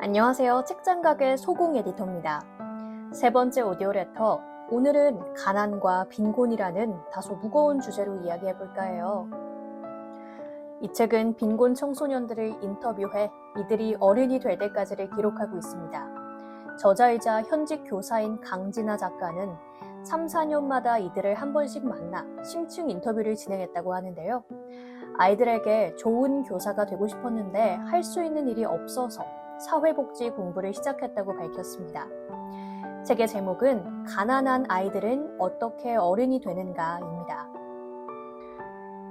안녕하세요. 책장가게 소공 에디터입니다. 세 번째 오디오 레터, 오늘은 가난과 빈곤이라는 다소 무거운 주제로 이야기해볼까 해요. 이 책은 빈곤 청소년들을 인터뷰해 이들이 어른이 될 때까지를 기록하고 있습니다. 저자이자 현직 교사인 강진아 작가는 3, 4년마다 이들을 한 번씩 만나 심층 인터뷰를 진행했다고 하는데요. 아이들에게 좋은 교사가 되고 싶었는데 할 수 있는 일이 없어서 사회복지 공부를 시작했다고 밝혔습니다. 책의 제목은 가난한 아이들은 어떻게 어른이 되는가입니다.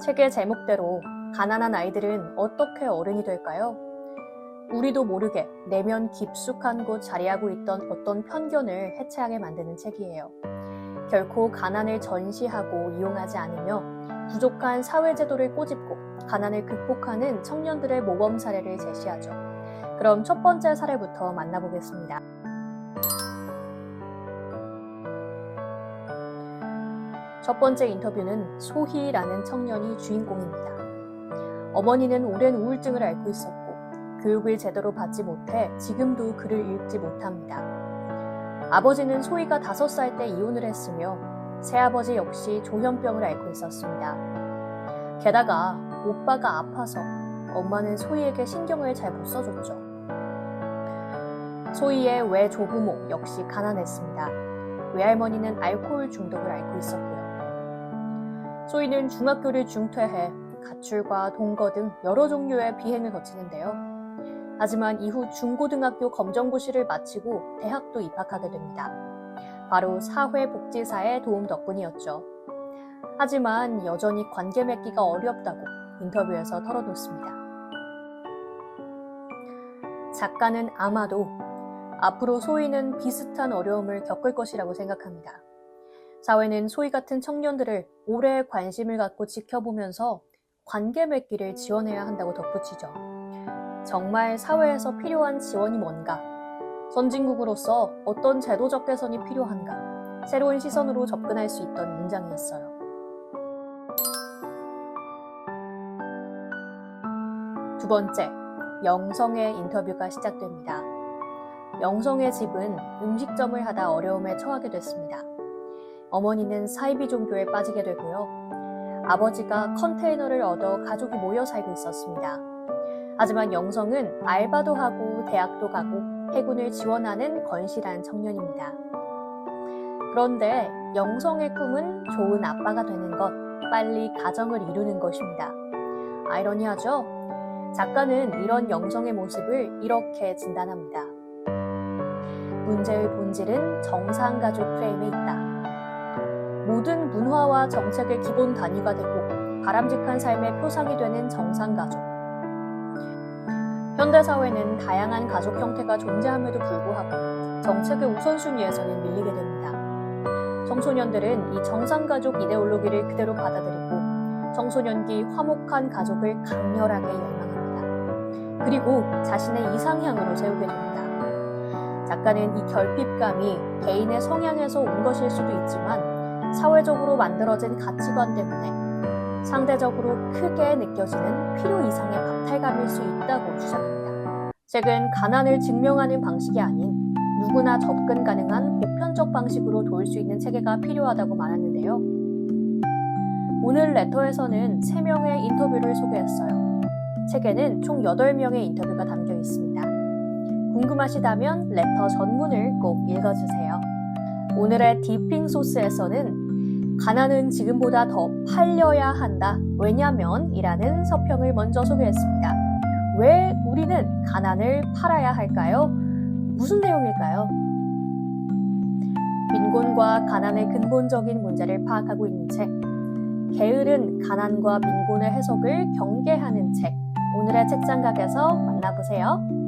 책의 제목대로 가난한 아이들은 어떻게 어른이 될까요? 우리도 모르게 내면 깊숙한 곳 자리하고 있던 어떤 편견을 해체하게 만드는 책이에요. 결코 가난을 전시하고 이용하지 않으며 부족한 사회제도를 꼬집고 가난을 극복하는 청년들의 모범 사례를 제시하죠. 그럼 첫 번째 사례부터 만나보겠습니다. 첫 번째 인터뷰는 소희라는 청년이 주인공입니다. 어머니는 오랜 우울증을 앓고 있었고 교육을 제대로 받지 못해 지금도 글을 읽지 못합니다. 아버지는 소희가 5살 때 이혼을 했으며 새아버지 역시 조현병을 앓고 있었습니다. 게다가 오빠가 아파서 엄마는 소희에게 신경을 잘 못 써줬죠. 소희의 외조부모 역시 가난했습니다. 외할머니는 알코올 중독을 앓고 있었고요. 소희는 중학교를 중퇴해 가출과 동거 등 여러 종류의 비행을 거치는데요. 하지만 이후 중고등학교 검정고시를 마치고 대학도 입학하게 됩니다. 바로 사회복지사의 도움 덕분이었죠. 하지만 여전히 관계 맺기가 어렵다고 인터뷰에서 털어놓습니다. 작가는 아마도 앞으로 소희는 비슷한 어려움을 겪을 것이라고 생각합니다. 사회는 소희 같은 청년들을 오래 관심을 갖고 지켜보면서 관계 맺기를 지원해야 한다고 덧붙이죠. 정말 사회에서 필요한 지원이 뭔가? 선진국으로서 어떤 제도적 개선이 필요한가? 새로운 시선으로 접근할 수 있던 문장이었어요. 두 번째, 영성의 인터뷰가 시작됩니다. 영성의 집은 음식점을 하다 어려움에 처하게 됐습니다. 어머니는 사이비 종교에 빠지게 되고요. 아버지가 컨테이너를 얻어 가족이 모여 살고 있었습니다. 하지만 영성은 알바도 하고 대학도 가고 해군을 지원하는 건실한 청년입니다. 그런데 영성의 꿈은 좋은 아빠가 되는 것, 빨리 가정을 이루는 것입니다. 아이러니하죠? 작가는 이런 영성의 모습을 이렇게 진단합니다. 문제의 본질은 정상가족 프레임에 있다. 모든 문화와 정책의 기본 단위가 되고 바람직한 삶의 표상이 되는 정상가족. 현대사회는 다양한 가족 형태가 존재함에도 불구하고 정책의 우선순위에서는 밀리게 됩니다. 청소년들은 이 정상가족 이데올로기를 그대로 받아들이고 청소년기 화목한 가족을 강렬하게 열망합니다. 그리고 자신의 이상향으로 세우게 됩니다. 작가는 이 결핍감이 개인의 성향에서 온 것일 수도 있지만 사회적으로 만들어진 가치관 때문에 상대적으로 크게 느껴지는 필요 이상의 박탈감일 수 있다고 주장합니다. 책은 가난을 증명하는 방식이 아닌 누구나 접근 가능한 보편적 방식으로 도울 수 있는 체계가 필요하다고 말하는데요. 오늘 레터에서는 3명의 인터뷰를 소개했어요. 책에는 총 8명의 인터뷰가 담겨 있습니다. 궁금하시다면 레터 전문을 꼭 읽어주세요. 오늘의 디핑 소스에서는 가난은 지금보다 더 팔려야 한다. 왜냐면 이라는 서평을 먼저 소개했습니다. 왜 우리는 가난을 팔아야 할까요? 무슨 내용일까요? 빈곤과 가난의 근본적인 문제를 파악하고 있는 책. 게으른 가난과 빈곤의 해석을 경계하는 책. 오늘의 책장각에서 만나보세요.